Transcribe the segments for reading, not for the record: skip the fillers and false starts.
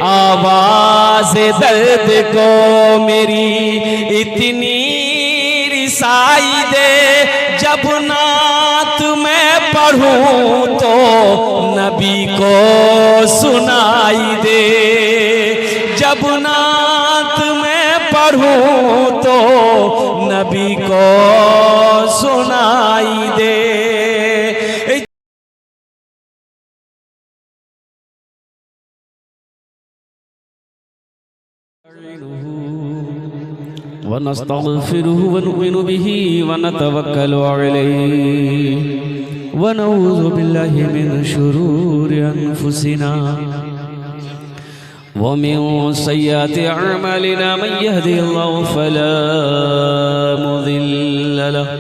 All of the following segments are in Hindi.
आवाज दर्द को मेरी इतनी रिसाई दे, जब नात मैं पढ़ूं तो नबी को सुनाई दे, जब नात मैं पढ़ूं तो नबी को सुनाई दे। वनस्तगफिरुह वनुमिनु बिही वनतवक्कलु अलैहि वनऊज़ु बिल्लाहि मिन शुरूरि अनफुसिना वमिन सय्यिआति अअमालिना मन यहदिहिल्लाहु फला मुदिल्ल लहु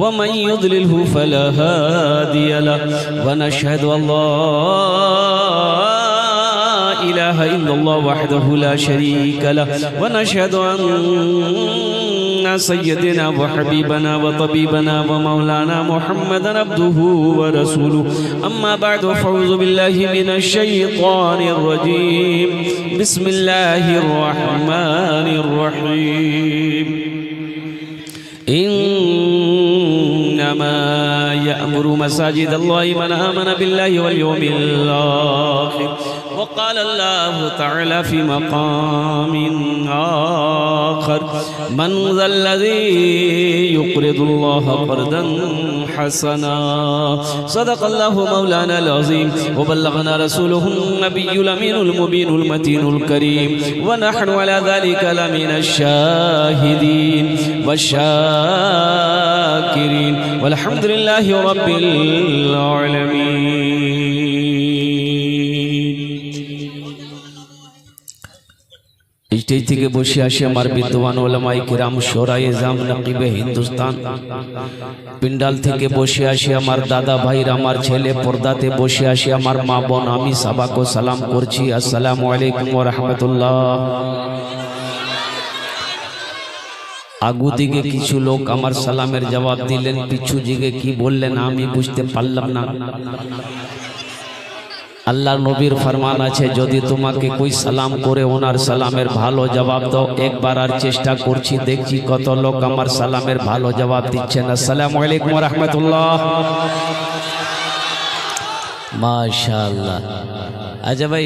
वमन युद्लिल्हु फला हादिय लहु वनशहदु अल्ला इलाहा इल्लल्लाह वहदहु ला शरीका लहु वनशहदु अन्ना सय्यदना व हबीबना व तबीबना व मौलाना मुहम्मदन अब्दुहु व रसूलुहु अम्मा बअद फअऊज़ु बिल्लाहि मिनश शैतानिर रजीम बिस्मिल्लाहिर रहमानिर रहीम इन्नमा यअमुरु मसाजिदल्लाहि मन आमना बिल्लाहि वल यौमिल आखिर वक़ाल अल्लाहु तआला फ़ी मक़ामिन आख़र मन ज़ल्लज़ी युक़रिदुल्लाह क़र्ज़न हसना सदक़ल्लाहु मौलानाल अज़ीम व बल्लग़ना रसूलुहुन नबियुल अमीनुल मुबीनुल मतीनुल करीम व नहनु अला ज़ालिका लमिनश शाहिदीन वश्शाकिरीन वल्हम्दुलिल्लाहि रब्बिल आलमीन। स्टेज থেকে বসে আসে আমার বিদ্বান ওলামায়ে কিরাম শোরায়ে জাম নকিবে হিন্দুস্তান, পিন্ডাল থেকে বসে আসে আমার দাদা ভাইরা, আমার ছেলে পর্দাতে বসে আসে আমার মা বোন, আমি সবাইকে সালাম করছি আসসালামু আলাইকুম ওয়া রাহমাতুল্লাহ। আগু দিকে কিছু লোক আমার সালামের জবাব দিলেন, পিছু দিকে কি বললেন আমি বুঝতে পারলাম না। আল্লাহর নবীর ফরমান আছে, যদি তোমাকে কই সালাম করে ওনার সালামের ভালো জবাব দাও। একবার আর চেষ্টা করছি, দেখছি কত লোক আমার সালামের ভালো জবাব দিচ্ছেন। আসসালামু আলাইকুম ওয়া রাহমাতুল্লাহ। माशाअल्लाह। अच्छा भाई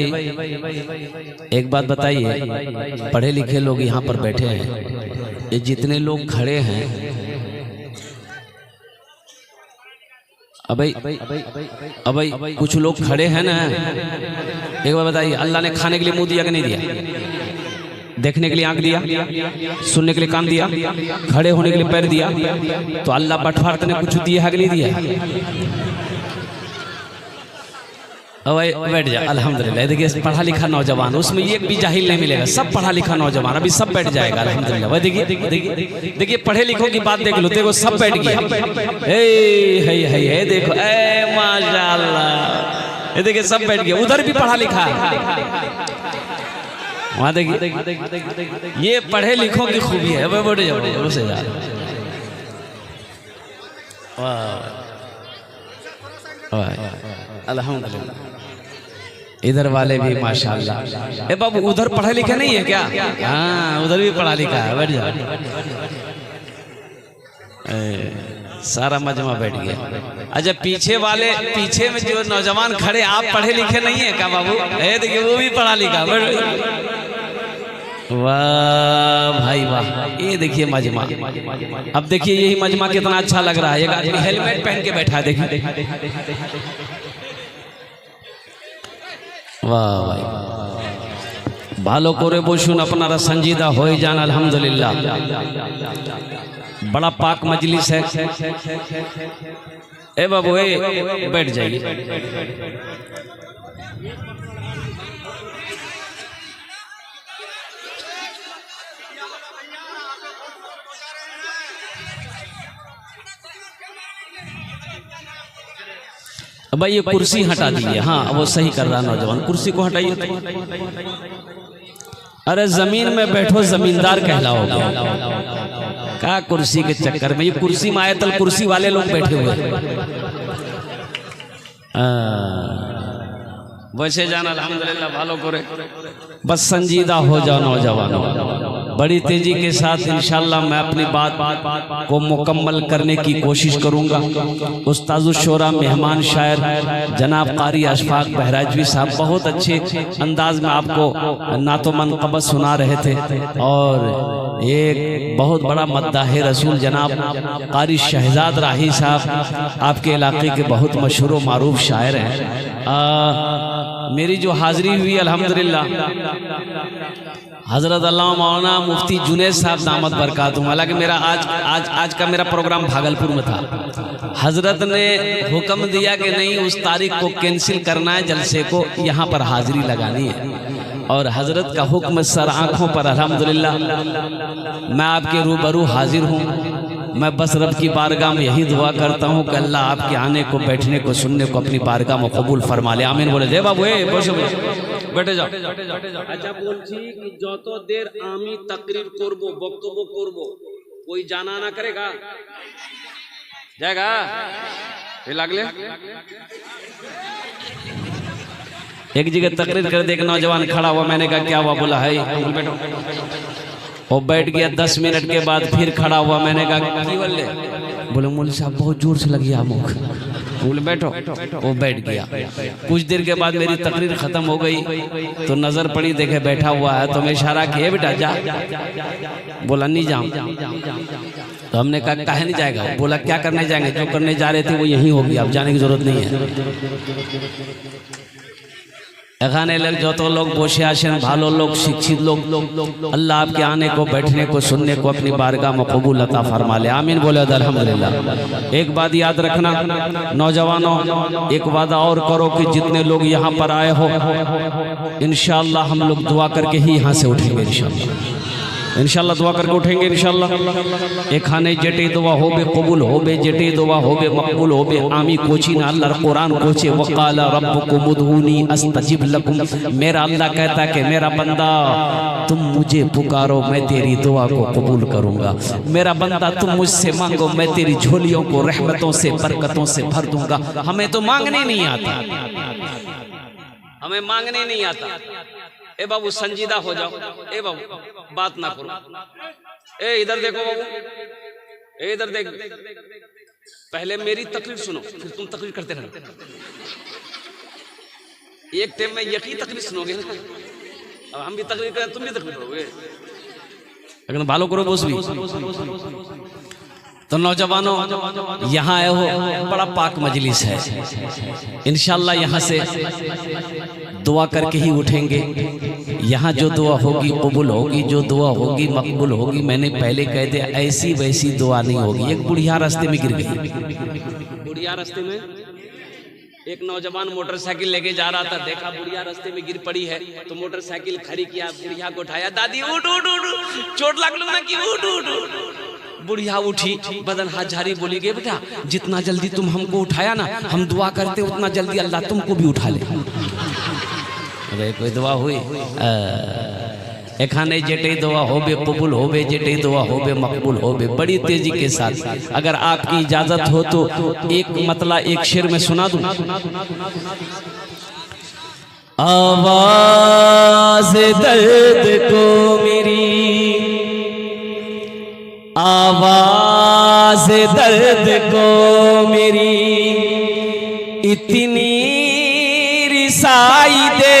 एक बात बताइए, पढ़े लिखे लोग यहाँ पर बैठे हैं, ये जितने लोग खड़े हैं, अब भाई कुछ लोग खड़े हैं ना, एक बार बताइए, अल्लाह ने खाने के लिए मुंह दिया कि नहीं दिया? देखने के लिए आंख दिया, सुनने के लिए कान दिया, खड़े होने के लिए पैर दिया, तो अल्लाह बटवार्त ने कुछ दिया है कि नहीं दिया? बैठ जा, अल्हम्दुलिल्लाह। देखिए पढ़ा लिखा नौजवान, उसमें एक भी जाहिल नहीं मिलेगा, सब पढ़ा लिखा नौजवान, अभी सब बैठ जाएगा अल्हम्दुलिल्लाह। वह देखिए पढ़े लिखों की बात देख लो, देखो सब बैठ गया। देखो ए माशाअल्लाह, ये देखिए सब बैठ गया, उधर भी पढ़ा लिखा है, वहाँ देखिए ये पढ़े लिखों की खूबी है। वह बैठ जाओ, उसे जा अल्हम्दुलिल्लाह। इधर वाले भी माशाअल्लाह। ए बाबू उधर पढ़े लिखे नहीं है क्या? हाँ उधर भी पढ़ा लिखा है, बैठ जाओ। सारा मजमा बैठ गया। अच्छा पीछे वाले, पीछे में जो नौजवान खड़े, आप पढ़े लिखे नहीं है क्या बाबू? देखिए वो भी पढ़ा लिखा। वाह भाई वाह, ये देखिए मजमा। अब देखिए यही मजमा कितना अच्छा लग रहा है। एक आदमी हेलमेट पहन के बैठा है, देखिए वाह भाई। ভালো করে বসুন, আপনারা संजीदा हो जान अल्हम्दुलिल्लाह। बड़ा पाक मजलिस है। ए बाबू ए बैठ जाइए। भाई ये कुर्सी हटा दीजिए। हाँ वो सही कर रहा नौजवान, कुर्सी को हटाइए। अरे जमीन में बैठो, जमींदार कहलाओगे। क्या कुर्सी के चक्कर में, ये कुर्सी में आयतल कुर्सी वाले लोग बैठे हुए। वैसे जाना अल्हम्दुलिल्लाह भालो करे, बस संजीदा हो जाओ नौजवानों। बड़ी तेजी के साथ इंशाल्लाह मैं अपनी बात को मुकम्मल करने की कोशिश करूंगा। उस्ताजुश शोरा मेहमान शायर जनाब कारी अशफाक बहराजवी साहब बहुत अच्छे अंदाज में आपको नातो मनक़बत सुना रहे थे, और एक बहुत बड़ा मद्दाह रसूल जनाब कारी शहजाद राही साहब आपके इलाके के बहुत मशहूर मारूफ शायर हैं। मेरी जो हाज़िरी हुई अल्हम्दुलिल्लाह हज़रत अल्लामा मौलाना मुफ्ती जुनैद साहब दामत बरकातुहू, हालांकि मेरा आज का मेरा प्रोग्राम भागलपुर में था। हज़रत ने हुक्म दिया कि नहीं उस तारीख को कैंसिल करना है, जलसे को यहाँ पर हाज़िरी लगानी है, और हज़रत का हुक्म सर आँखों पर अल्हम्दुलिल्लाह मैं आपके रूबरू हाजिर हूँ। मैं बस रब की बारगाह में यही दुआ करता हूँ कि अल्लाह आपके आने को, बैठने को, सुनने को अपनी बारगाह में कबूल फरमा ले। आमीन बोले दे बाबू, बैठे जाओ। अच्छा बोलছি कि যত দের আমি तकरीर করব, বক্তব্য করব, कोई जाना ना करेगा, जाएगा ये लागले एक जगह तकरीर कर दे, एक नौजवान खड़ा हुआ, मैंने कहा क्या हुआ, बोला है बैठो, और बैठ गया। 10 मिनट के बाद फिर खड़ा हुआ, मैंने कहा की बोले, बोले मौलवी साहब बहुत जोर से लगी मुख, बोले बैठो, वो बैठ गया। कुछ देर के बाद मेरी तकरीर खत्म हो गई तो नजर पड़ी, देखे बैठा हुआ है, तो मैं इशारा किया बेटा जा, बोला नहीं जाऊं। तो हमने कहा काहे नहीं जाएगा, बोला क्या करने जाएंगे, जो करने जा रहे थे वो यही होगी, अब जाने की जरूरत नहीं है। এখানে যত लोग বসে আছেন ভালো लोग, शिक्षित लोग, अल्लाह आपके आने को, बैठने को, सुनने को अपनी बारगाह में कबूल अता फरमा ले। आमीन बोले अल्हम्दुलिल्लाह। एक बात याद रखना नौजवानों, एक वादा और करो कि जितने लोग यहाँ पर आए हो इंशाअल्लाह हम लोग दुआ करके ही यहाँ से उठेंगे, इंशाअल्लाह दुआ करके उठेंगे इंशाअल्लाह। एखाने जेटे दुआ होबे कबूल होबे, जेटे दुआ होबे मकबूल होबे। आमी कोची ना अल्लाह कुरान कोचे, वक़ाला रब्बुकुम उदऊनी अस्तजिब लकुम। मेरा अल्लाह कहता है कि मेरा बंदा तुम मुझे पुकारो, मैं तेरी दुआ को कबूल करूंगा। मेरा बंदा तुम मुझसे मांगो, मैं तेरी झोलियों को रहमतों से, बरकतों से भर दूंगा। हमें तो मांगने नहीं आता, हमें मांगने नहीं आता। ए बाबू संजीदा हो जाओ, ए बाबू बात ना करो, ए इधर देखो बाबू, ए इधर देख, पहले मेरी तकरीर सुनो फिर तुम तकरीर करते रहना। एक टाइम में यही तकरीर सुनोगे ना, अब हम भी तकरीर करें तुम भी तकरीर करोगे, लेकिन भालो करो बोस भी। तो नौजवानों यहाँ आए हो, बड़ा पाक मजलिस है, इंशाअल्लाह यहाँ से दुआ करके ही उठेंगे। यहाँ जो दुआ होगी कबूल होगी, जो दुआ होगी मकबूल होगी। मैंने पहले कह दिया ऐसी वैसी दुआ नहीं होगी। एक बुढ़िया रास्ते में गिर गई, बुढ़िया रास्ते में एक नौजवान मोटरसाइकिल लेके जा रहा था, देखा बुढ़िया रास्ते में गिर पड़ी है, तो मोटरसाइकिल खड़ी किया, बुढ़िया को उठाया, दादी उठ उठ उठ, चोट लग लो ना कि उठ उठ उठ। बुढ़िया उठी, बदन हाथ झाड़ी, बोली गई बेटा जितना जल्दी तुम हमको उठाया ना, हम दुआ करते उतना जल्दी अल्लाह तुमको भी उठा ले। अरे कोई दुआ हुई, एखाने जेटे दुआ होबे कबूल होबे, जेटे दुआ होबे मकबूल होबे। बड़ी तेजी के साथ अगर आपकी इजाजत हो तो एक मतला एक शेर में सुना दूं। आवाज़ दर्द को मेरी, आवाज़ दर्द को मेरी इतनी रिसाई दे,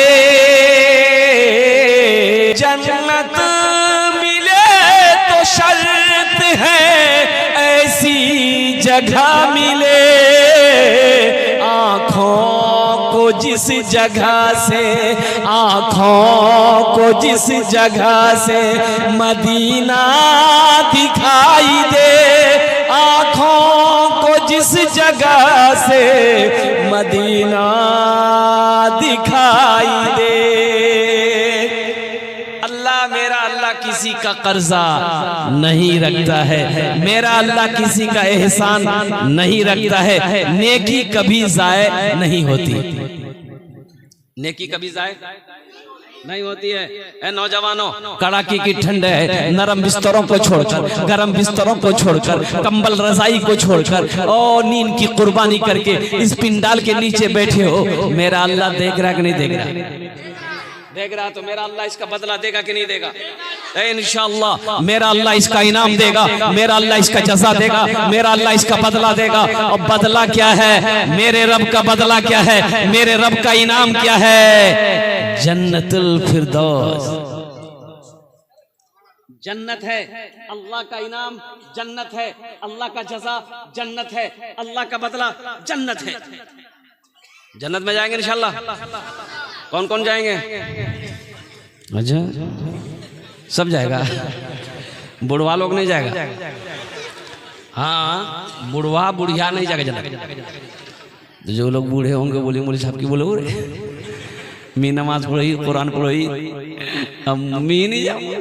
जन्नत मिले तो शर्त है ऐसी जगह मिले। आँखों को जिस जगह से, आँखों को जिस जगह से मदीना दिखाई दे, आँखों को जिस जगह से मदीना दिखाई दे। अल्लाह मेरा अल्लाह किसी का कर्जा नहीं रखता है, मेरा अल्लाह किसी का एहसान नहीं रखता है। नेकी कभी जाए नहीं होती, नेकी कभी जाए नहीं होती है। ए नौजवानों, कड़ाके की ठंड है, नरम बिस्तरों को छोड़कर, गरम बिस्तरों को छोड़कर, कंबल रजाई को छोड़कर और नींद की कुर्बानी करके इस पिंडाल के नीचे बैठे हो। मेरा अल्लाह देख रहा कि नहीं देख रहा? देख रहा। तो मेरा अल्लाह इसका बदला देगा कि नहीं देगा? इंशाअल्लाह मेरा अल्लाह इसका इनाम देगा, मेरा अल्लाह इसका जज़ा देगा, मेरा अल्लाह इसका बदला देगा। और बदला क्या है? मेरे रब का बदला क्या है? मेरे रब का इनाम क्या है? जन्नतुल फिरदौस। जन्नत है, अल्लाह का इनाम जन्नत है, अल्लाह का जज़ा जन्नत है, अल्लाह का बदला जन्नत है। जन्नत में जाएंगे इंशाअल्लाह। कौन कौन जाएंगे? अच्छा, सब जाएगा, बुढ़वा लोग नहीं जाएगा। हाँ, बुढ़वा बुढ़िया नहीं जाएगा जन्नत। तो जो लोग बूढ़े होंगे बोले मौलवी साहब की बोलो मैं नमाज पढ़ी, कुरान पढ़ी, अब मैं नहीं जाऊंगा।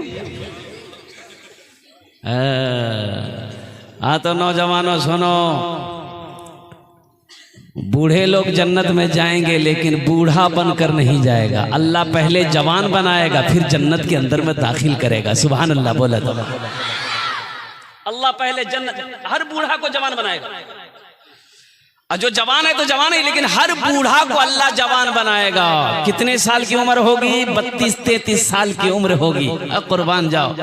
हाँ तो नौजवानों सुनो, बूढ़े लोग जन्नत में जाएंगे लेकिन बूढ़ा बनकर नहीं जाएगा। अल्लाह पहले जवान बनाएगा फिर जन्नत के अंदर में दाखिल करेगा। सुभान अल्लाह बोला तो अल्लाह पहले जन्नत, हर बूढ़ा को जवान बनाएगा। और जो जवान है तो जवान है, लेकिन हर बूढ़ा को अल्लाह जवान बनाएगा। कितने साल की उम्र होगी? 32-33 साल की उम्र होगी। कुर्बान जाओ,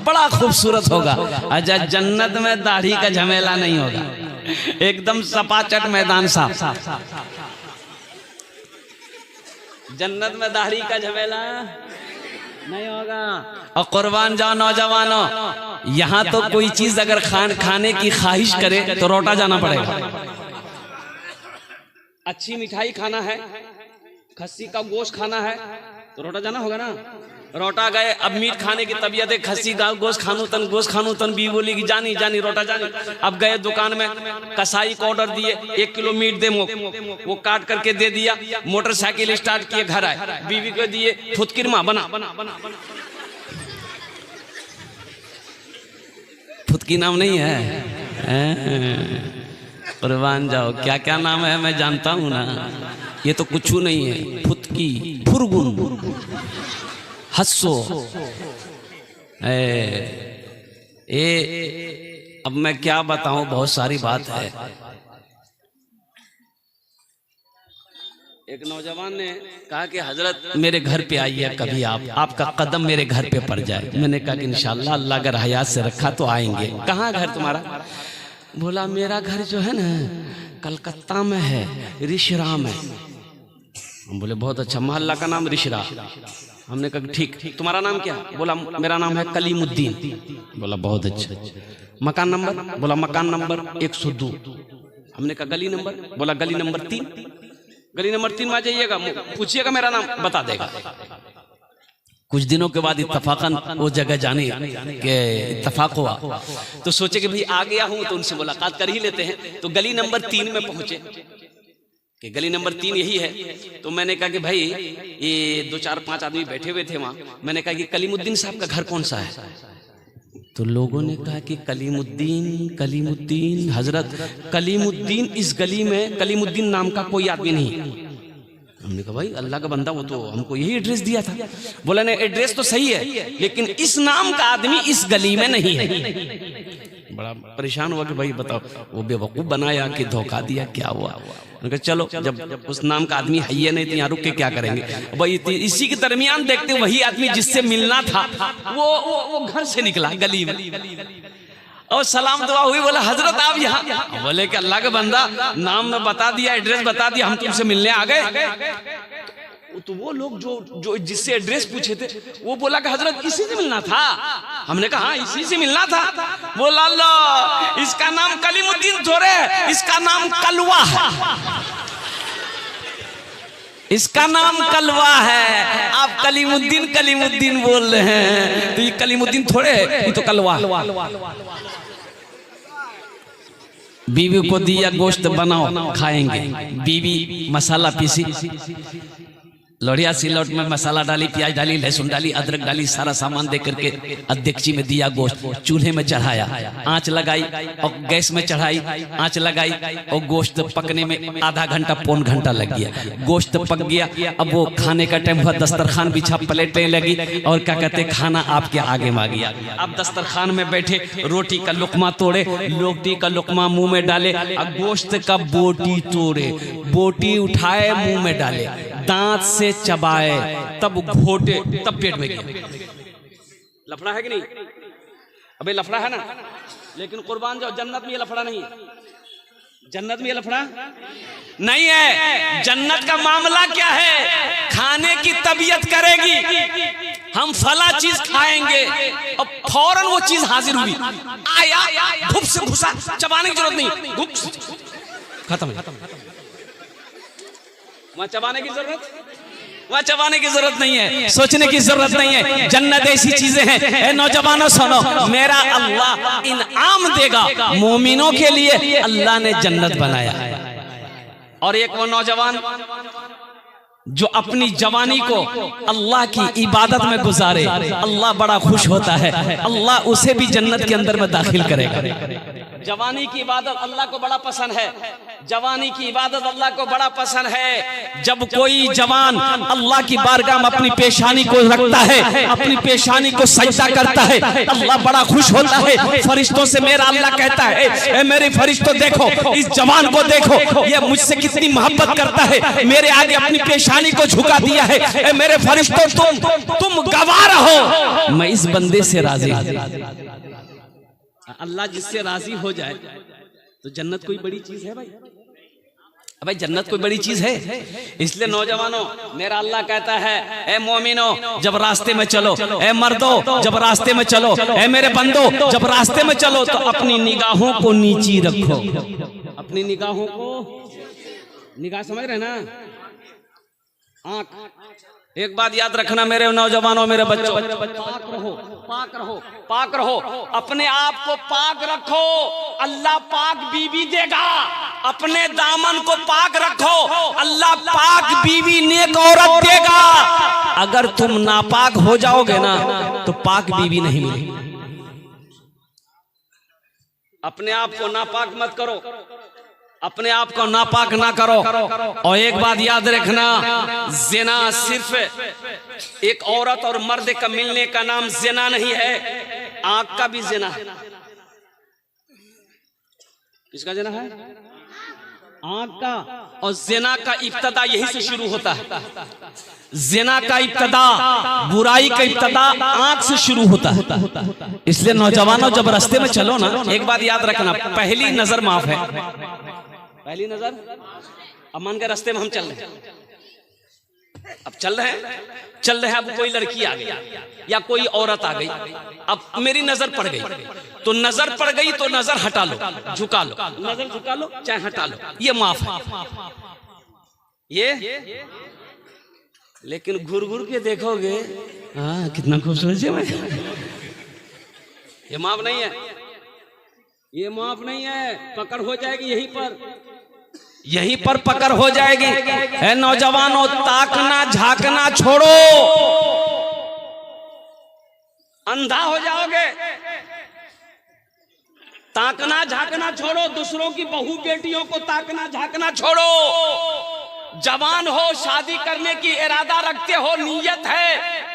बड़ा खूबसूरत होगा। अच्छा, जन्नत में दाढ़ी का झमेला नहीं होगा, एकदम सपाचट मैदान साफ। जन्नत में दाढ़ी का झमेला नहीं होगा। और कुर्बान जाओ नौजवानों, यहाँ तो कोई चीज अगर खाने की ख्वाहिश करे तो रोटा जाना पड़ेगा। अच्छी मिठाई खाना है, खस्सी का गोश्त खाना है तो रोटा जाना होगा ना। रोटा गए, अब मीट खाने की तबीयत है, खस्सी का गोश्त खानू तन भी बोली कि जानी जानी रोटा जानी। अब गए दुकान में, कसाई को ऑर्डर दिए 1 किलो मीट दे मोक, वो काट करके दे दिया। मोटरसाइकिल स्टार्ट किए, घर आए, बीवी को दिए फुतकिरमा बना। फुतकी नाम नहीं है? कुर्बान जाओ, क्या क्या नाम है मैं जानता हूं ना। ये तो कुछ नहीं है। फुतकी, फुरगुन, हस्सो, अब मैं क्या बताऊं, बहुत सारी बात है। एक नौजवान ने कहा कि हजरत मेरे घर पे आइए कभी, आपका कदम मेरे घर पे पड़ जाए। मैंने कहा कि इंशाल्लाह अल्लाह अगर हयात से रखा तो आएंगे। कहाँ घर तुम्हारा? बोला मेरा घर जो है ना कलकत्ता में है, रिशरा में। हम बोले बहुत अच्छा, मोहल्ला का नाम रिशरा। हमने कहा ठीक, तुम्हारा नाम क्या? बोला मेरा नाम है कलीमुद्दीन। बोला बहुत अच्छा। मकान नंबर? बोला मकान नंबर 102। हमने कहा गली नंबर? बोला गली नंबर 3। गली नंबर 3 में आ जाइएगा, पूछिएगा मेरा नाम, बता देगा। कुछ दिनों के बाद इत्तफाकन वो जगह जाने के इत्तफाक हुआ, तो सोचे कि भाई आ गया हूं तो उनसे मुलाकात कर ही लेते हैं। तो गली नंबर 3 में पहुंचे कि गली नंबर 3 यही है। तो मैंने कहा कि भाई ये 2-4-5 आदमी बैठे हुए थे वहां। मैंने कहा कि कलीमुद्दीन साहब का घर कौन सा है? तो लोगों ने कहा कि कलीमुद्दीन हजरत, कलीमुद्दीन इस गली में कलीमुद्दीन नाम का कोई आदमी नहीं। हमने कहा भाई अल्लाह का बंदा, वो तो हमको यही एड्रेस दिया था। बोला नहीं, एड्रेस तो सही है लेकिन इस नाम का आदमी इस गली में नहीं है। बड़ा परेशान हुआ कि भाई बताओ, वो बेवकूफ बनाया कि धोखा दिया, क्या हुआ? उन्होंने कहा चलो, जब उस नाम का आदमी है ही नहीं तो यहाँ रुक के क्या करेंगे भाई। इसी के दरमियान देखते वही आदमी जिससे मिलना था वो घर से निकला गली में, और सलाम दुआ हुई। बोला हजरत आप यहाँ? बोले कि अल्लाह का बंदा, नाम में बता दिया, एड्रेस बता दिया, हम तुमसे मिलने आ गए। तो वो लोग जो जिससे एड्रेस पूछे थे वो बोला कि हजरत इसी से मिलना था। हमने कहा हाँ इसी से मिलना था। बोला अल्लाह, इसका नाम कलीमुद्दीन थोड़े, इसका नाम कलवा है, इसका नाम कलवा है। आप कलीमुद्दीन बोल रहे हैं, तो ये कलीमुद्दीन थोड़े, ये तो कलवा। बीवी को दिया गोश्त बनाओ खाएंगे, बीवी मसाला पीसी, लोढ़िया सिलौट में मसाला डाली, प्याज डाली, लहसुन डाली, अदरक डाली, सारा सामान दे करके अध्यक्षी में दिया, गोश्त चूल्हे में चढ़ाया, आंच लगाई और गैस में चढ़ाई, आंच लगाई और गोश्त पकने में आधा घंटा पौन घंटा लग गया। गोश्त पक गया, अब वो खाने का टाइम हुआ, दस्तरखान बिछा, प्लेटें लगी और क्या कहते खाना आपके आगे में आ गया। अब दस्तरखान में बैठे, रोटी का लुकमा तोड़े, रोटी का लुकमा मुंह में डाले, अब गोश्त का बोटी तोड़े, बोटी उठाए मुंह में डाले, दांत से चबाए, तब घोटे, तब पेट में गया। लफड़ा है कि नहीं? अबे लफड़ा है ना, लेकिन कुर्बान जाओ, जन्नत में ये लफड़ा नहीं है। जन्नत में ये लफड़ा नहीं है। जन्नत का मामला क्या है? खाने की तबीयत करेगी, हम फला चीज खाएंगे और फौरन वो चीज हाजिर हुई, आया घुप से घुसा, चबाने की जरूरत नहीं, घुप खत्म। वहां चबाने की जरूरत, वहां चबाने की जरूरत नहीं है, सोचने की जरूरत नहीं है। जन्नत ऐसी चीजें हैं, नौजवानों सुनो, मेरा अल्लाह इनाम देगा मोमिनों के लिए। अल्लाह ने जन्नत बनाया। और एक वो नौजवान जो अपनी जवानी को अल्लाह की इबादत में गुजारे, अल्लाह बड़ा खुश होता है, अल्लाह उसे भी जन्नत के अंदर में दाखिल करेगा। जवानी की इबादत अल्लाह को बड़ा पसंद है, जवानी की इबादत अल्लाह को बड़ा पसंद है। जब कोई जवान अल्लाह की बारगाह में अपनी पेशानी को रखता है, अपनी पेशानी को सजदा करता है, अल्लाह बड़ा खुश होता है। फरिश्तों से मेरा अल्लाह कहता है, ए मेरे फरिश्तों देखो, इस जवान को देखो, ये मुझसे कितनी मोहब्बत करता है, मेरे आगे अपनी पेशानी को झुका दिया है। ए मेरे फरिश्तों, तुम गवाह रहो, मैं इस बंदे से राजी। अल्लाह जिससे राजी हो जाए तो जन्नत कोई बड़ी चीज है भाई। भाई जन्नत कोई बड़ी चीज है। इसलिए नौजवानों, मेरा अल्लाह कहता है, ए मोमिनो जब रास्ते में चलो, ए मर्दो जब रास्ते में चलो, ए मेरे बंदो जब रास्ते में चलो, तो अपनी निगाहों को नीची रखो। अपनी निगाहों को, निगाह समझ रहे ना, आंख। एक बात याद रखना मेरे नौजवानों, मेरे बच्चों, पाक रहो, पाक रहो, पाक रहो, अपने आप को पाक रखो, अल्लाह पाक बीवी देगा। अपने दामन को पाक रखो, अल्लाह पाक बीवी नेक औरत देगा। अगर तुम नापाक हो जाओगे ना तो पाक बीवी नहीं मिलेगी। अपने आप को नापाक मत करो, अपने आप को नापाक ना करो। और एक बात याद रखना, ज़िना सिर्फ एक औरत और मर्द का मिलने का नाम ज़िना नहीं है, आंख का भी ज़िना है। किसका ज़िना है? आंख का। और ज़िना का इब्तदा यही से शुरू होता है। ज़िना का इब्तदा, बुराई का इब्तदा आंख से शुरू होता है। इसलिए नौजवानों जब रास्ते में चलो ना, एक बात याद रखना, पहली नजर माफ है। पहली नजर, अब मान के रास्ते में हम चल रहे हैं, अब चल रहे हैं, अब कोई लड़की आ गई या कोई औरत आ गई, अब मेरी नजर पड़ गई, तो नजर पड़ गई तो नजर हटा लो, झुका लो, नजर झुका लो चाहे हटा लो, ये माफ है। ये लेकिन घूर घूर के देखोगे, हाँ कितना खूबसूरत है, ये माफ नहीं है, ये माफ नहीं है। पकड़ हो जाएगी यहीं पर पकड़ हो जाएगी। है नौजवानों, ताकना झांकना छोड़ो, अंधा हो जाओगे। ताकना झांकना छोड़ो, दूसरों की बहू बेटियों को ताकना झांकना छोड़ो। जवान हो, शादी करने की इरादा रखते हो, नीयत है,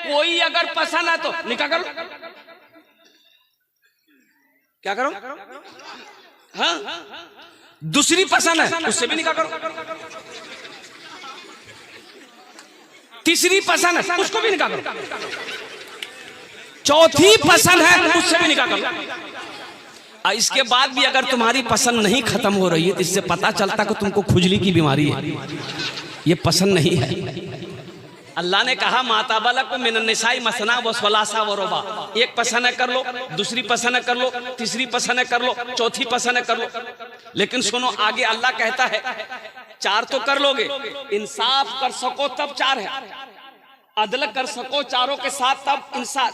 कोई अगर पसंद है तो निकाह करो। क्या करो? हाँ, दूसरी पसंद है उससे भी निकाह करो। तीसरी पसंद है उसको भी निकाह करो। चौथी पसंद है उससे भी निकाह करो। इसके बाद भी अगर तुम्हारी पसंद नहीं खत्म हो रही है तो इससे पता चलता कि तुमको खुजली की बीमारी है, ये पसंद नहीं है। अल्लाह ने कहा, माता बालक मिनन्निसाई मसना व सलासा व रुबा, एक पसंद कर लो, दूसरी पसंद कर लो, तीसरी पसंद कर लो, चौथी पसंद कर लो। लेकिन सुनो, आगे अल्लाह कहता है, चार तो कर लोगे, इंसाफ कर सको तब चार है, अदल कर सको चारों के साथ तब इंसाफ,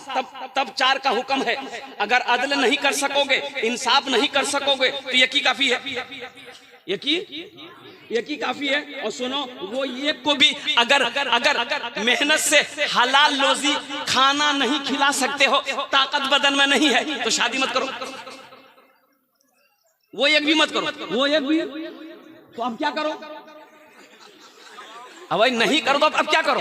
तब चार का हुक्म है। अगर अदल नहीं कर सकोगे, इंसाफ नहीं कर सकोगे तो ये की काफी है। ये की एक ही काफी है। और सुनो, वो एक को भी अगर अगर मेहनत से हलाल रोजी खाना नहीं खिला सकते हो, ताकत बदन में नहीं है, तो शादी मत करो। वो एक भी मत करो, वो एक भी, तो अब क्या करो? अब भाई नहीं करो तो अब क्या करो?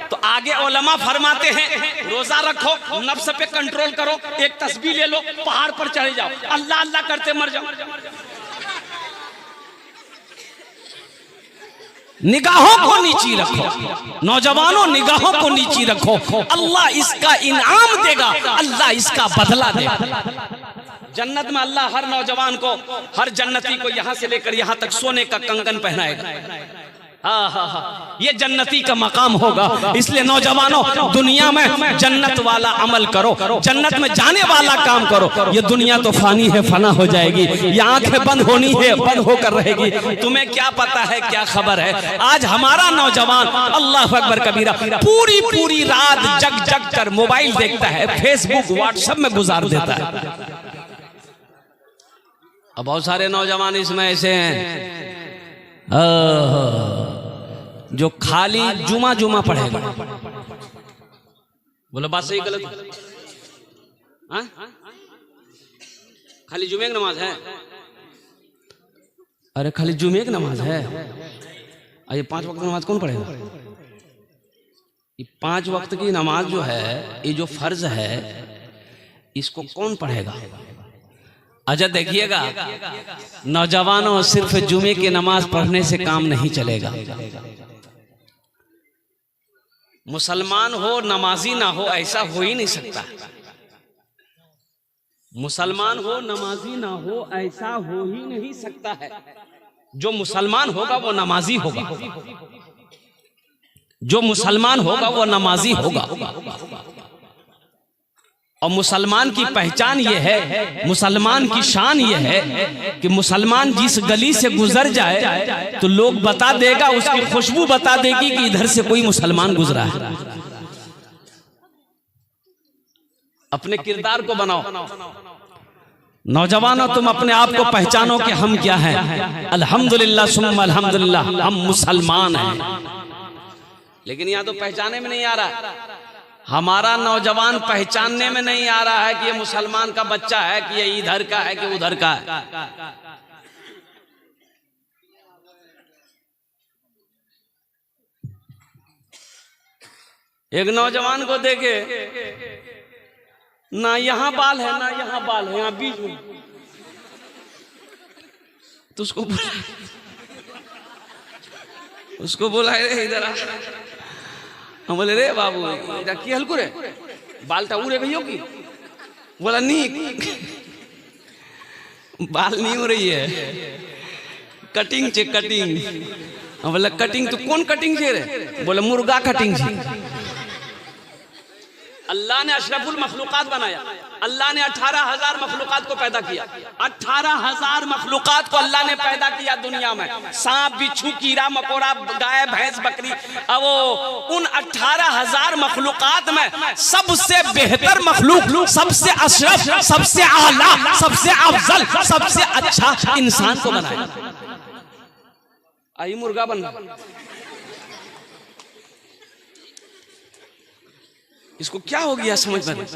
तो आगे उलमा फरमाते हैं रोजा रखो, नफ्स पे कंट्रोल करो, एक तस्बीह ले लो, पहाड़ पर चढ़े जाओ, अल्लाह अल्लाह करते मर जाओ। निगाहों को नीची रखो नौजवानों, निगाहों को नीची रखो, अल्लाह इसका इनाम देगा, अल्लाह इसका बदला देगा। जन्नत में अल्लाह हर नौजवान को, हर जन्नती को यहाँ से लेकर यहाँ तक सोने का कंगन पहनाएगा। हाँ, ये जन्नती का मकाम होगा। इसलिए नौजवानों, दुनिया में जन्नत वाला अमल करो, जन्नत में जाने वाला काम करो। ये दुनिया तो फानी है, फना हो जाएगी, ये आंखें बंद होनी है, बंद होकर रहेगी। तुम्हें क्या पता है, क्या खबर है? आज हमारा नौजवान अल्लाह अकबर कबीरा पूरी रात जग जग कर मोबाइल देखता है, फेसबुक व्हाट्सएप में गुजार देता है। अब बहुत सारे नौजवान इसमें ऐसे हैं जो खाली जुमा जुमा पढ़ेगा। बोलो बात सही गलत? हाँ, खाली जुमे की नमाज है? अरे खाली जुमे की नमाज है? ये 5 वक्त की नमाज कौन पढ़ेगा? ये 5 वक्त की नमाज जो है, ये जो फर्ज है, इसको कौन पढ़ेगा? अच्छा देखिएगा नौजवानों, सिर्फ जुमे की नमाज पढ़ने से काम नहीं चलेगा। मुसलमान हो नमाजी ना हो, ऐसा हो ही नहीं सकता। मुसलमान हो नमाजी ना हो, ऐसा हो ही नहीं सकता है। जो मुसलमान होगा वो नमाजी होगा, जो मुसलमान होगा वो नमाजी होगा। और मुसलमान की पहचान ये है, मुसलमान की शान ये है कि मुसलमान जिस गली से गुजर जाए तो लोग बता देगा, उसकी खुशबू बता देगी कि इधर से कोई मुसलमान गुजरा है। अपने किरदार को बनाओ नौजवानों, तुम अपने आप को पहचानो कि हम क्या हैं। अल्हम्दुलिल्लाह सुम्मा अल्हम्दुलिल्लाह, हम मुसलमान हैं। लेकिन यहाँ तो पहचाने में नहीं आ रहा, हमारा नौजवान पहचानने में नहीं आ रहा है कि ये मुसलमान का बच्चा है, कि ये इधर का है कि उधर का है। एक नौजवान को देखे, ना यहाँ बाल है ना यहाँ बाल है, यहाँ बीच में, तो उसको बोला इधर आ। हम बोले रे बाबू की हल्कू रे बालटा उड़े गई होगी? बोला नहीं, बाल नहीं हो रही है, कटिंग छे कटिंग। हम बोला कटिंग तो कौन कटिंग छे रे? बोले मुर्गा कटिंग छे। अल्लाह ने अशरफुल मखलूकात बनाया, अल्लाह ने 18,000 मखलूकात को पैदा किया। 18,000 मखलूकात को अल्लाह ने पैदा किया दुनिया में, सांप बिच्छू कीड़ा मकोड़ा गाय भैंस बकरी। अब वो उन 18,000 मखलूकात में सबसे बेहतर मखलूक, सबसे अशरफ, सबसे आला, सबसे अफजल, सबसे अच्छा इंसान को बनाया। आई मुर्गा बन रहा, इसको क्या हो गया समझ में?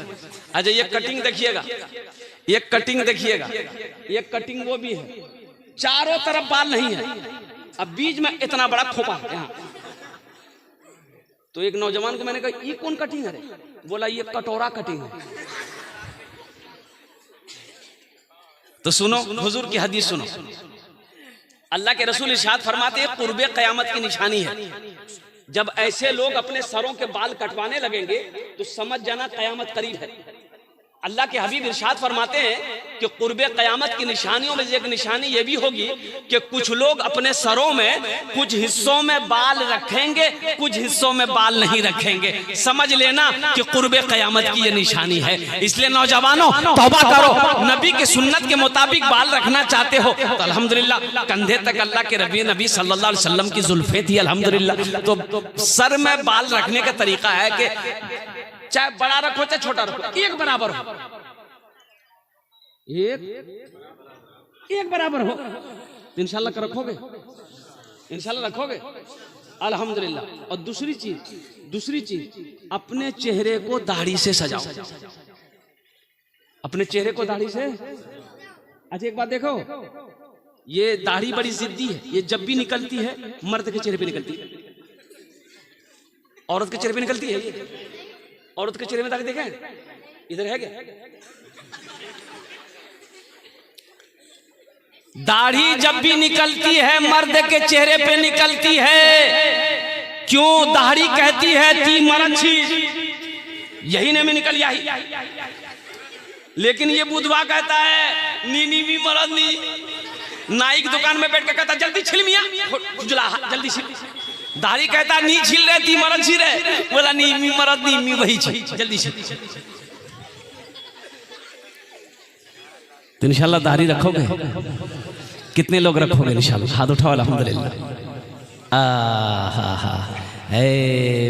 अच्छा ये कटिंग देखिएगा, ये कटिंग देखिएगा, ये कटिंग वो भी है, चारों तरफ बाल नहीं है, अब बीच में इतना बड़ा खोपा है यहाँ। तो एक नौजवान को मैंने कहा ये कौन कटिंग है? बोला ये कटोरा कटिंग है। तो सुनो हुजूर की हदीस सुनो, अल्लाह के रसूल इरशाद फरमाते हैं कुर्बे क़यामत की निशानी है। जब ऐसे लोग अपने सरों के बाल कटवाने लगेंगे तो समझ जाना क़यामत करीब है। अल्लाह के हबीब इरशाद फरमाते हैं कि कुर्बे क़यामत की निशानियों में एक निशानी ये भी होगी कि कुछ लोग अपने सरों में कुछ हिस्सों में बाल रखेंगे, कुछ हिस्सों में बाल नहीं रखेंगे। समझ लेना कि कुर्बे क़यामत की ये निशानी है। इसलिए नौजवानों तौबा करो, नबी की सुन्नत के मुताबिक बाल रखना चाहते हो तो अल्हम्दुलिल्लाह कंधे तक अल्लाह के नबी सल्लल्लाहु अलैहि वसल्लम की जुल्फे थी अल्हम्दुलिल्लाह। तो सर में बाल रखने का तरीका है कि चाहे बड़ा रखो चाहे छोटा रखो, एक बराबर हो, एक बराबर हो, इंशाल्लाह रखोगे। इंशाल्लाह रखोगे, अल्हम्दुलिल्लाह। और दूसरी चीज अपने चेहरे को दाढ़ी से सजाओ, अपने चेहरे को दाढ़ी से। अच्छा एक बात देखो, ये दाढ़ी बड़ी जिद्दी है, ये जब भी निकलती है मर्द के चेहरे पे निकलती है, औरत के चेहरे पे निकलती है। ये औरत के चेहरे में दाढ़ी देखें, इधर है क्या? दाढ़ी जब भी निकलती है मर्द के चेहरे पे निकलती है। क्यों? दाढ़ी कहती है ती मरच्छी, यही ने में निकल यही। लेकिन ये बुधवा कहता है नी भी मरद नी। नाई की दुकान में बैठ के कहता जल्दी छिल मियां, खुजला जल्दी छिल। दाढ़ी कहता नी छिल रहे ती मरद छिल रहे, बोला नी मी मरद नी मी वही छिल, जल्दी छिल। तो इंशाल्लाह दाढ़ी रखोगे? कितने लोग रखोगे इंशाल्लाह? हाथ उठाओ अल्हम्दुलिल्लाह।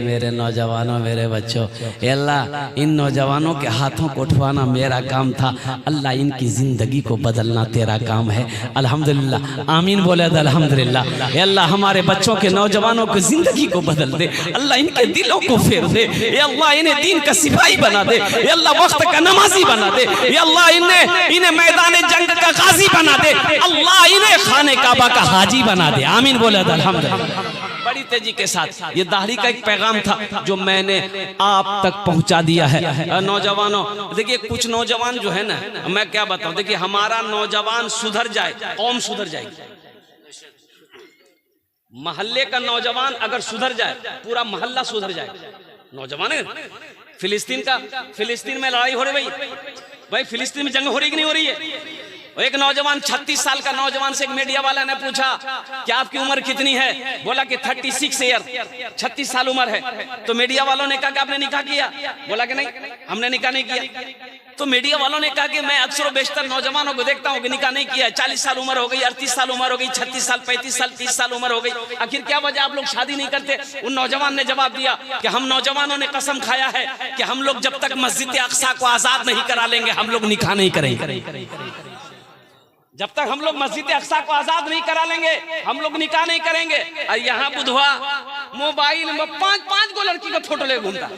मेरे नौजवानों, मेरे बच्चों, अल्लाह इन नौजवानों के हाथों को उठवाना मेरा काम था, अल्लाह इनकी ज़िंदगी को बदलना तेरा काम है। अल्हम्दुलिल्लाह, आमीन बोले अल्हम्दुलिल्लाह। अल्लाह हमारे बच्चों के, नौजवानों की ज़िंदगी को बदल दे, अल्लाह इनके दिलों को फेर दे, अल्लाह इन्हें दीन का सिपाही बना दे, अल्लाह वक्त का नमाजी बना दे, अल्लाह इन्हें मैदान जंग का गाजी बना दे, अल्लाह इन्हें खाने काबा का हाजी बना दे। आमीन बोले अल्हम्दुलिल्लाह। बड़ी तेजी के साथ ये दाढ़ी का एक पैगाम था जो मैंने आप तक पहुंचा दिया है। नौजवानों देखिए, कुछ नौजवान जो है ना, मैं क्या बताऊं, देखिए हमारा नौजवान सुधर जाए कौम सुधर जाएगी। मोहल्ले का नौजवान अगर सुधर जाए पूरा मोहल्ला सुधर जाए। नौजवान है, फिलिस्तीन में लड़ाई हो रही भाई, फिलिस्तीन में जंग हो रही कि नहीं हो रही है? एक नौजवान 36 साल का नौजवान से एक मीडिया वाला ने पूछा कि आपकी उम्र कितनी है? बोला कि 36 ईयर, 36 साल उम्र है। तो मीडिया वालों ने कहा कि आपने निकाह किया? बोला कि नहीं, हमने निकाह नहीं किया। तो मीडिया वालों ने कहा कि मैं अक्सर बेशतर नौजवानों को देखता हूँ कि निकाह नहीं किया, 40 साल उम्र हो गई, 38 साल उम्र हो गई, 36 साल, 35 साल, 30 साल उम्र हो गई, आखिर क्या वजह आप लोग शादी नहीं करते? उन नौजवान ने जवाब दिया कि हम नौजवानों ने कसम खाया है कि हम लोग जब तक मस्जिद अक्सा को आजाद नहीं करा लेंगे हम लोग निकाह नहीं करेंगे। जब तक हम लोग मस्जिद अक्सा को आजाद नहीं करा लेंगे हम लोग निकाह नहीं करेंगे। और यहाँ बुधवा मोबाइल में 5-5 गो लड़की का फोटो ले घूमता,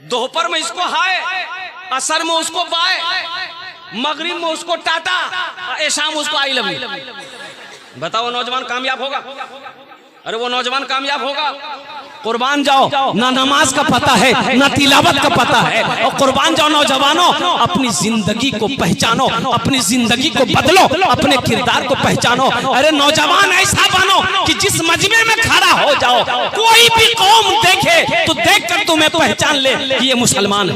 दोपहर में इसको हाय, असर में उसको बाय, मगरिब में उसको टाटा, शाम उसको आई लव यू। बताओ नौजवान कामयाब होगा? अरे वो नौजवान कामयाब होगा? कुर्बान जाओ, ना नमाज का पता है ना तिलावत का पता है, और कुर्बान जाओ नौजवानों, अपनी जिंदगी को पहचानो, अपनी जिंदगी को बदलो, अपने किरदार को पहचानो। अरे नौजवान ऐसा बनो कि जिस मजमे में खड़ा हो जाओ, कोई भी कौम देखे तो देखकर तुम्हें पहचान ले कि ये मुसलमान है।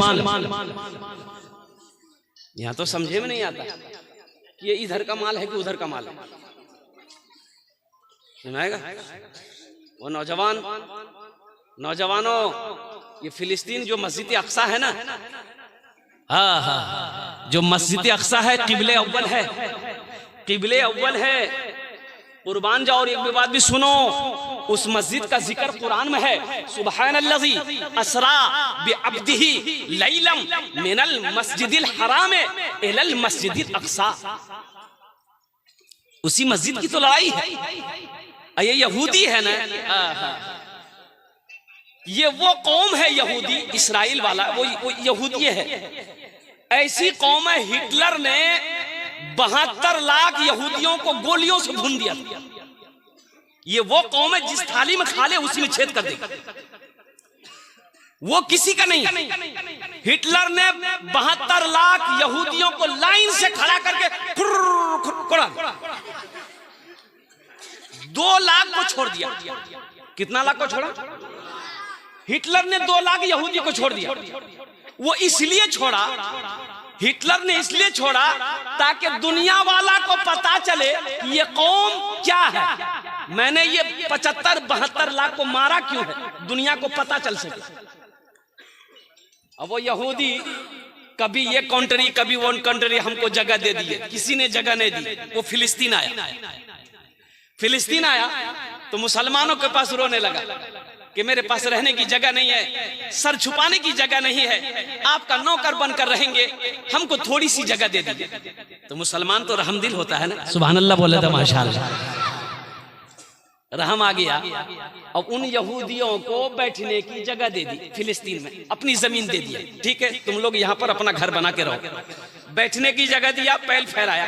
यहाँ तो समझे में नहीं आता कि ये इधर का माल है कि उधर का माल है। सुनाएगा वो नौजवानों, ये फिलिस्तीन जो मस्जिद अक्सा है ना, हाँ, जो मस्जिद अक्सा है किबले अव्वल है, किबले अव्वल है। कुर्बान जाओ। और एक भी बात भी सुनो, उस मस्जिद का जिक्र कुरान में है, सुब्हानल्लाज़ी असरा बिअब्दिही लैलम मिनल मस्जिदिल हराम इलल मस्जिदिल अक्सा। उसी मस्जिद की तो लड़ाई है। ये यहूदी है ना, ये वो कौम है यहूदी, इस्राइल वाला, वो यहूदी है। ऐसी कौम है, हिटलर ने 72 लाख यहूदियों को गोलियों से भून दिया। ये वो कौम है जिस थाली में खा ले उसी में छेद कर दे, वो किसी का नहीं। हिटलर ने 72 लाख यहूदियों को लाइन से खड़ा करके 2 लाख को छोड़ दिया। कितना लाख को छोड़ा? हिटलर ने 2 लाख यहूदी को छोड़ दिया। वो इसलिए छोड़ा, हिटलर ने इसलिए छोड़ा ताकि दुनिया वाला को पता चले ये कौम क्या है। मैंने ये 75-72 लाख को मारा क्यों है, दुनिया को पता चल सके। अब वो यहूदी कभी ये कंट्री कभी वो कंट्री हमको जगह दे दी, किसी ने जगह नहीं दी। वो फिलिस्तीन आया तो मुसलमानों के पास रोने लगा कि मेरे पास रहने की जगह नहीं है, सर छुपाने की जगह नहीं है, आपका नौकर बनकर रहेंगे, हमको थोड़ी सी जगह दे दीजिए। तो मुसलमान तो रहमदिल होता है ना, सुभान अल्लाह बोले तो माशाअल्लाह, रहम आ गया। अब उन यहूदियों को बैठने की जगह दे दी फिलिस्तीन में, अपनी जमीन दे दिया, ठीक है तुम लोग यहाँ पर अपना घर बना के रहो, बैठने की जगह दिया, पैर फैलाया,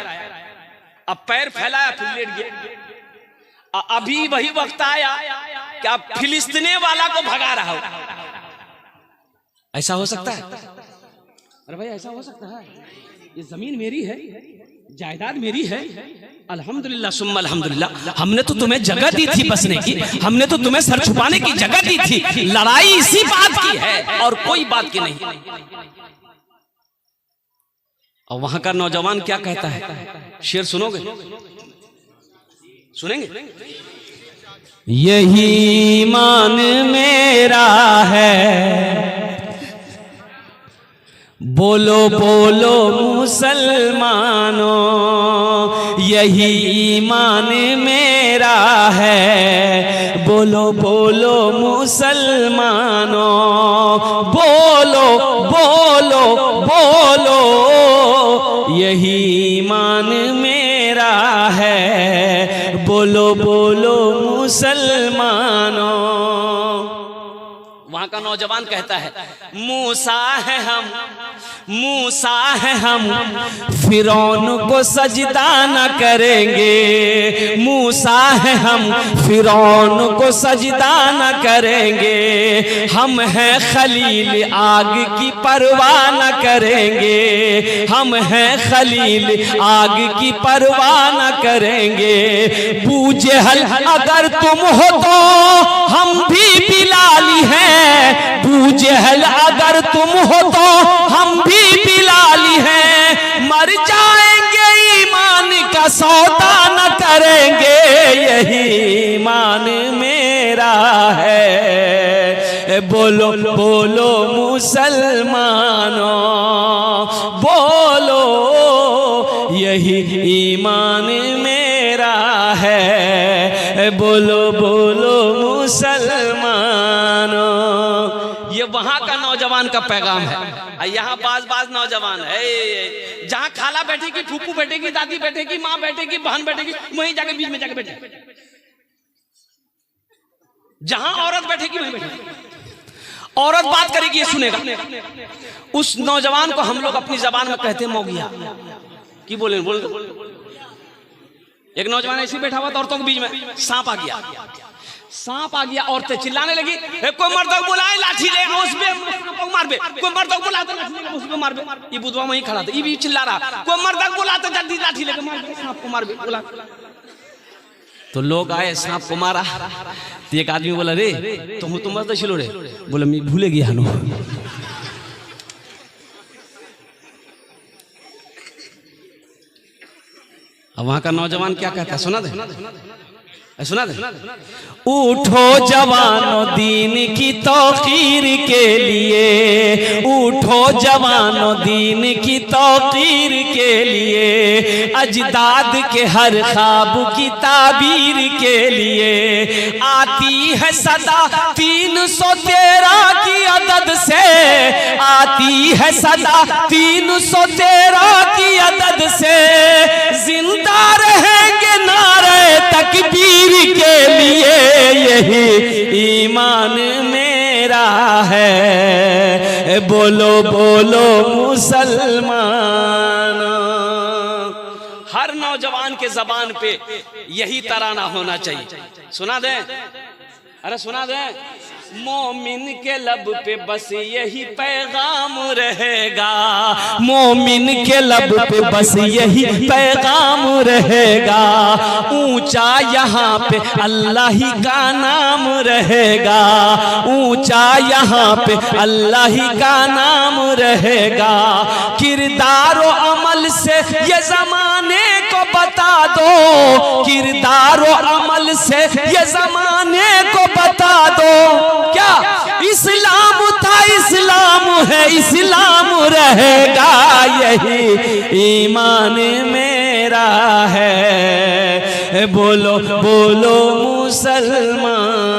अब पैर फैलाया फिर लेट गया। अभी वही वक्त आया कि अब फिलिस्तीनी वाला को भगा रहा हो। ऐसा हो सकता है? अरे भाई ऐसा हो सकता है? ये जमीन मेरी है, जायदाद मेरी है, अल्हम्दुलिल्लाह सुम्मा अल्हम्दुलिल्लाह, हमने तो तुम्हें जगह दी थी बसने की, हमने तो तुम्हें सर छुपाने की जगह दी थी, लड़ाई इसी बात की है और कोई बात की नहीं। और वहां का नौजवान क्या कहता है, शेर सुनोगे? सुनेंगे? यही ईमान मेरा है, बोलो बोलो मुसलमानों, यही ईमान मेरा है, बोलो बोलो मुसलमानों, बोलो बोलो बोलो, यही ईमान मेरा है, बोलो बोलो मुसलमानों। वहां का नौजवान कहता है मूसा है हम, मूसा है हम, फिरौन को सजदा न करेंगे, मूसा है हम, फिरौन को सजदा न करेंगे, हम हैं खलील आग की परवाह न करेंगे, हम हैं खलील आग की परवाह न करेंगे, बूजहल अगर तुम हो तो हम भी बिलाली हैं, बूजहल अगर तुम हो तो हम भी बिलाली हैं, मर जाएंगे ईमान का सौदा न करेंगे, यही ईमान मेरा है, बोलो बोलो मुसलमानों, बोलो यही ईमान मेरा है, बोलो बोलो मुसलमानों। ये वहां का नौजवान का पैगाम है। यहाँ बाज नौजवान है, जहाँ खाला बैठेगी, फूफू बैठेगी, दादी बैठेगी, माँ बैठेगी, बहन बैठेगी, वहीं जाके बीच में जाके बैठे, जहां औरत बैठेगी वहीं बैठेगी, औरत बात करेगी ये सुनेगा। उस नौजवान को हम लोग अपनी जबान में कहते हैं मौगिया। की बोले? एक नौजवान ऐसे बैठा हुआ था, औरतों के बीच में सांप आ गया, सांप आ गया, औरतें चिल्लाने लगी, कोई मर्द को बुलाए लाठी ले उस पे मार बे, कोई मर्द को बुलाते लाठी ले उस पे मार बे। ये बुधवा वहीं खड़ा था, ये भी चिल्ला रहा, कोई मर्द को बुलाते जल्दी लाठी लेके मार बे, सांप को मार बे बुला। तो लोग आए, सांप को मारा, तो एक आदमी बोला रे तुम मर्द छिलो रे, बोला मैं भूले गया नो। अब वहां का नौजवान क्या कहता है सुना दे, सुना दे। उठो जवानों दीन की तौकीर के लिए, उठो जवानों दीन की तौकीर के लिए, अजदाद के हर ख्वाब की ताबीर के लिए, आती है सदा 313 की अदद से, आती है सदा 313 की अदद से, जिंदा रहेंगे नारे तकबीर के लिए, यही ईमान मेरा है, बोलो बोलो मुसलमान। हर नौजवान के जबान पे यही तराना होना चाहिए। सुना दे, अरे सुना दे। मोमिन के लब पे बस यही पैगाम रहेगा, मोमिन के लब पे बस यही पैगाम रहेगा, ऊंचा यहाँ पे अल्लाह ही का नाम रहेगा, ऊंचा यहाँ पे अल्लाह ही का नाम रहेगा, किरदार और अमल से ये जमाने को बता दो, किरदार और अमल से ये जमाने को बता दो, क्या इस्लाम था इस्लाम है इस्लाम रहेगा, यही ईमान मेरा है, बोलो बोलो मुसलमान।